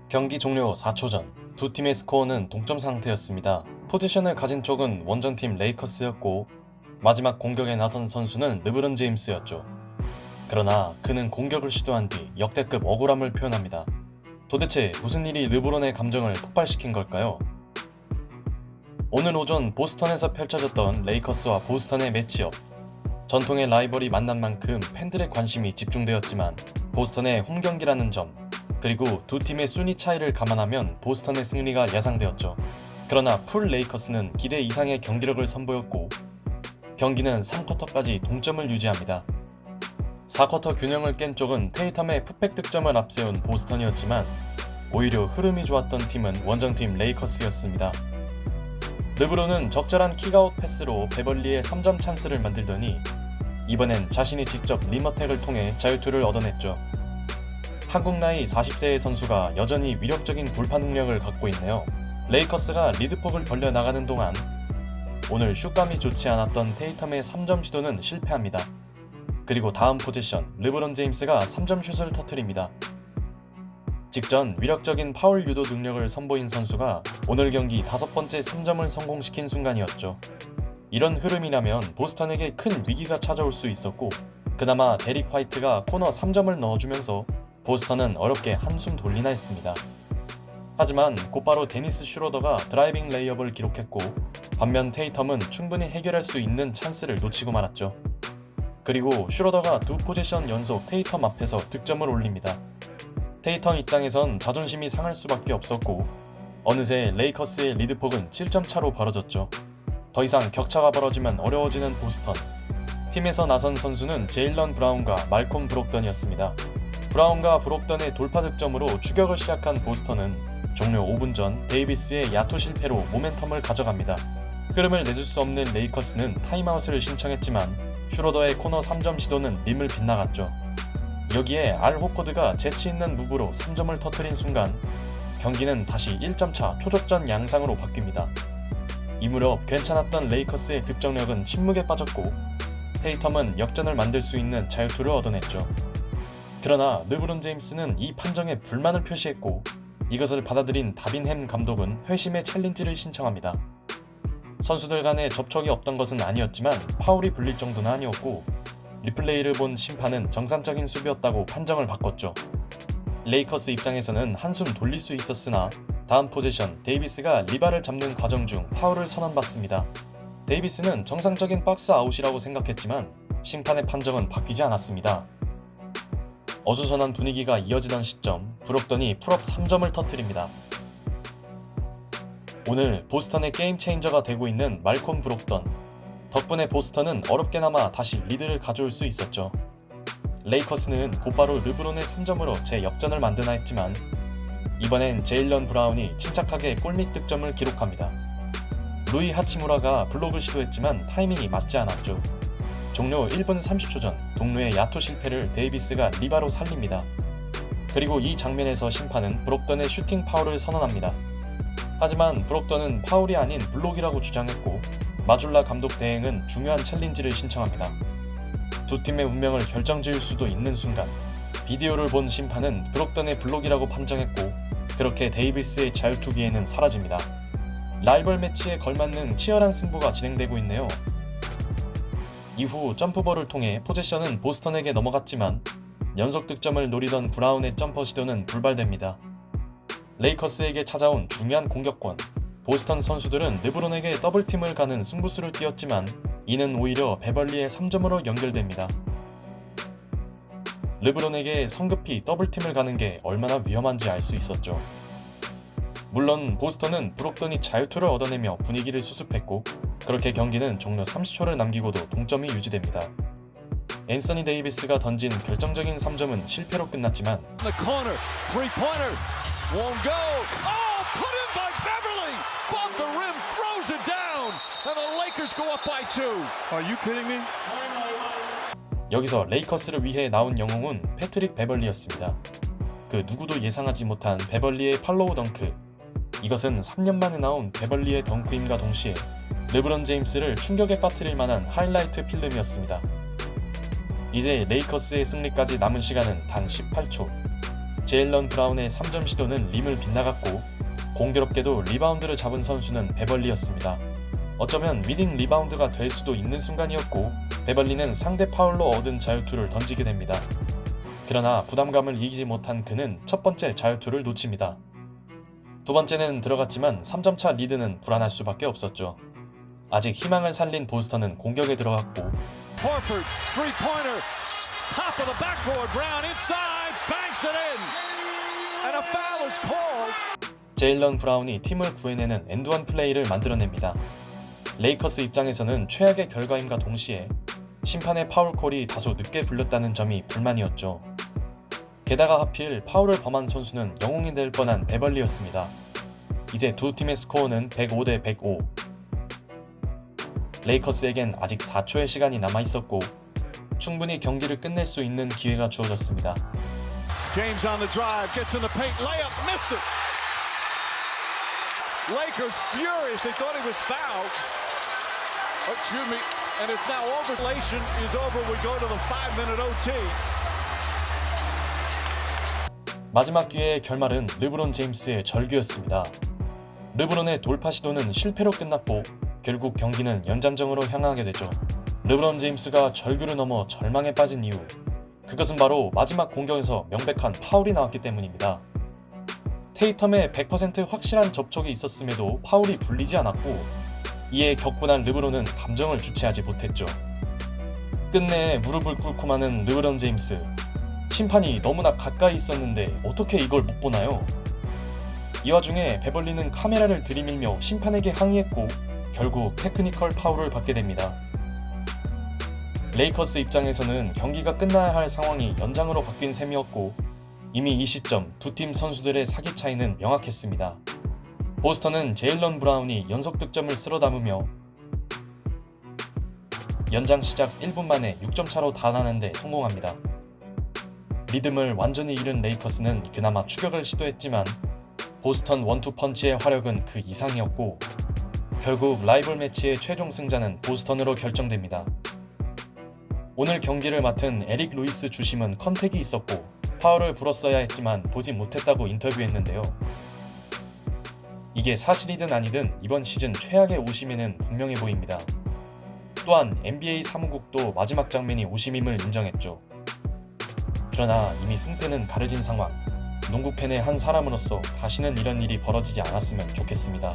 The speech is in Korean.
경기 종료 4초 전 두 팀의 스코어는 동점 상태였습니다. 포지션을 가진 쪽은 원정팀 레이커스였고 마지막 공격에 나선 선수는 르브론 제임스였죠. 그러나 그는 공격을 시도한 뒤 역대급 억울함을 표현합니다. 도대체 무슨 일이 르브론의 감정을 폭발시킨 걸까요? 오늘 오전 보스턴에서 펼쳐졌던 레이커스와 보스턴의 매치업. 전통의 라이벌이 만난 만큼 팬들의 관심이 집중되었지만 보스턴의 홈경기라는 점, 그리고 두 팀의 순위 차이를 감안하면 보스턴의 승리가 예상되었죠. 그러나 풀 레이커스는 기대 이상의 경기력을 선보였고 경기는 3쿼터까지 동점을 유지합니다. 4쿼터 균형을 깬 쪽은 테이텀의 풋백 득점을 앞세운 보스턴이었지만 오히려 흐름이 좋았던 팀은 원정팀 레이커스였습니다. 르브론은 적절한 킥아웃 패스로 베벌리의 3점 찬스를 만들더니 이번엔 자신이 직접 림어택을 통해 자유투를 얻어냈죠. 한국 나이 40세의 선수가 여전히 위력적인 돌파 능력을 갖고 있네요. 레이커스가 리드폭을 벌려나가는 동안 오늘 슛감이 좋지 않았던 테이텀의 3점 시도는 실패합니다. 그리고 다음 포지션 르브론 제임스가 3점 슛을 터뜨립니다. 직전 위력적인 파울 유도 능력을 선보인 선수가 오늘 경기 5번째 3점을 성공시킨 순간이었죠. 이런 흐름이라면 보스턴에게 큰 위기가 찾아올 수 있었고 그나마 데릭 화이트가 코너 3점을 넣어주면서 보스턴은 어렵게 한숨 돌리나 했습니다. 하지만 곧바로 데니스 슈로더가 드라이빙 레이업을 기록했고 반면 테이텀은 충분히 해결할 수 있는 찬스를 놓치고 말았죠. 그리고 슈로더가 두 포지션 연속 테이텀 앞에서 득점을 올립니다. 테이텀 입장에선 자존심이 상할 수밖에 없었고 어느새 레이커스의 리드폭은 7점 차로 벌어졌죠. 더 이상 격차가 벌어지면 어려워지는 보스턴. 팀에서 나선 선수는 제일런 브라운과 말콤 브록던이었습니다. 브라운과 브록던의 돌파 득점으로 추격을 시작한 보스턴은 종료 5분 전 데이비스의 야투 실패로 모멘텀을 가져갑니다. 흐름을 내줄 수 없는 레이커스는 타임아웃을 신청했지만 슈로더의 코너 3점 시도는 림을 빗나갔죠. 여기에 알 호코드가 재치있는 무브로 3점을 터뜨린 순간 경기는 다시 1점차 초접전 양상으로 바뀝니다. 이 무렵 괜찮았던 레이커스의 득점력은 침묵에 빠졌고 테이텀은 역전을 만들 수 있는 자유투를 얻어냈죠. 그러나 르브론 제임스는 이 판정에 불만을 표시했고 이것을 받아들인 다빈 햄 감독은 회심의 챌린지를 신청합니다. 선수들 간에 접촉이 없던 것은 아니었지만 파울이 불릴 정도는 아니었고 리플레이를 본 심판은 정상적인 수비였다고 판정을 바꿨죠. 레이커스 입장에서는 한숨 돌릴 수 있었으나 다음 포지션 데이비스가 리바를 잡는 과정 중 파울을 선언받습니다. 데이비스는 정상적인 박스 아웃이라고 생각했지만 심판의 판정은 바뀌지 않았습니다. 어수선한 분위기가 이어지던 시점 브록던이 풀업 3점을 터뜨립니다. 오늘 보스턴의 게임 체인저가 되고 있는 말콤 브록던. 덕분에 보스턴은 어렵게나마 다시 리드를 가져올 수 있었죠. 레이커스는 곧바로 르브론의 3점으로 재역전을 만드나 했지만 이번엔 제일런 브라운이 침착하게 골밑 득점을 기록합니다. 루이 하치무라가 블록을 시도했지만 타이밍이 맞지 않았죠. 종료 1분 30초 전 동료의 야투 실패를 데이비스가 리바로 살립니다. 그리고 이 장면에서 심판은 브록던의 슈팅 파울을 선언합니다. 하지만 브록던은 파울이 아닌 블록이라고 주장했고 마줄라 감독 대행은 중요한 챌린지를 신청합니다. 두 팀의 운명을 결정지을 수도 있는 순간 비디오를 본 심판은 브록던의 블록이라고 판정했고 그렇게 데이비스의 자유투기에는 사라집니다. 라이벌 매치에 걸맞는 치열한 승부가 진행되고 있네요. 이후 점프볼을 통해 포제션은 보스턴에게 넘어갔지만 연속 득점을 노리던 브라운의 점퍼 시도는 불발됩니다. 레이커스에게 찾아온 중요한 공격권. 보스턴 선수들은 르브론에게 더블팀을 가는 승부수를 띄웠지만 이는 오히려 베벌리의 3점으로 연결됩니다. 르브론에게 성급히 더블팀을 가는 게 얼마나 위험한지 알 수 있었죠. 물론 보스턴은 브록던이 자유투를 얻어내며 분위기를 수습했고 그렇게 경기는 종료 30초를 남기고도 동점이 유지됩니다. 앤서니 데이비스가 던진 결정적인 3점은 실패로 끝났지만 여기서 레이커스를 위해 나온 영웅은 패트릭 베벌리였습니다. 그 누구도 예상하지 못한 베벌리의 팔로우 덩크. 이것은 3년 만에 나온 베벌리의 덩크임과 동시에 르브론 제임스를 충격에 빠뜨릴 만한 하이라이트 필름이었습니다. 이제 레이커스의 승리까지 남은 시간은 단 18초. 제일런 브라운의 3점 시도는 림을 빗나갔고 공교롭게도 리바운드를 잡은 선수는 베벌리였습니다. 어쩌면 위닝 리바운드가 될 수도 있는 순간이었고 베벌리는 상대 파울로 얻은 자유투를 던지게 됩니다. 그러나 부담감을 이기지 못한 그는 첫 번째 자유투를 놓칩니다. 두 번째는 들어갔지만 3점차 리드는 불안할 수밖에 없었죠. 아직 희망을 살린 보스턴은 공격에 들어갔고 Horford, three-pointer, top of the backboard, Brown inside, banks it in, and a foul is called. 제일런 브라운이 팀을 구해내는 엔드원 플레이를 만들어냅니다. 레이커스 입장에서는 최악의 결과임과 동시에 심판의 파울콜이 다소 늦게 불렸다는 점이 불만이었죠. 게다가 하필 파울을 범한 선수는 영웅이 될 뻔한 베벌리였습니다. 이제 두 팀의 스코어는 105대 105. 레이커스에겐 아직 4초의 시간이 남아있었고 충분히 경기를 끝낼 수 있는 기회가 주어졌습니다. James on the drive, gets in the paint, layup, missed it. Lakers furious, they thought he was fouled. Excuse me, and it's now over. Regulation is over, we go to the 5-minute OT. 마지막 기회의 결말은 르브론 제임스의 절규였습니다. 르브론의 돌파 시도는 실패로 끝났고 결국 경기는 연장전으로 향하게 되죠. 르브론 제임스가 절규를 넘어 절망에 빠진 이유, 그것은 바로 마지막 공격에서 명백한 파울이 나왔기 때문입니다. 테이텀의 100% 확실한 접촉이 있었음에도 파울이 불리지 않았고 이에 격분한 르브론은 감정을 주체하지 못했죠. 끝내 무릎을 꿇고 마는 르브론 제임스. 심판이 너무나 가까이 있었는데 어떻게 이걸 못 보나요? 이 와중에 베벌리는 카메라를 들이밀며 심판에게 항의했고 결국 테크니컬 파울을 받게 됩니다. 레이커스 입장에서는 경기가 끝나야 할 상황이 연장으로 바뀐 셈이었고 이미 이 시점 두 팀 선수들의 사기 차이는 명확했습니다. 보스턴은 제일런 브라운이 연속 득점을 쓸어 담으며 연장 시작 1분 만에 6점 차로 달아나는 데 성공합니다. 리듬을 완전히 잃은 레이커스는 그나마 추격을 시도했지만 보스턴 원투펀치의 화력은 그 이상이었고 결국 라이벌 매치의 최종 승자는 보스턴으로 결정됩니다. 오늘 경기를 맡은 에릭 루이스 주심은 컨택이 있었고 파울을 불었어야 했지만 보지 못했다고 인터뷰했는데요. 이게 사실이든 아니든 이번 시즌 최악의 오심에는 분명해 보입니다. 또한 NBA 사무국도 마지막 장면이 오심임을 인정했죠. 그러나 이미 승패는 가려진 상황, 농구 팬의 한 사람으로서 다시는 이런 일이 벌어지지 않았으면 좋겠습니다.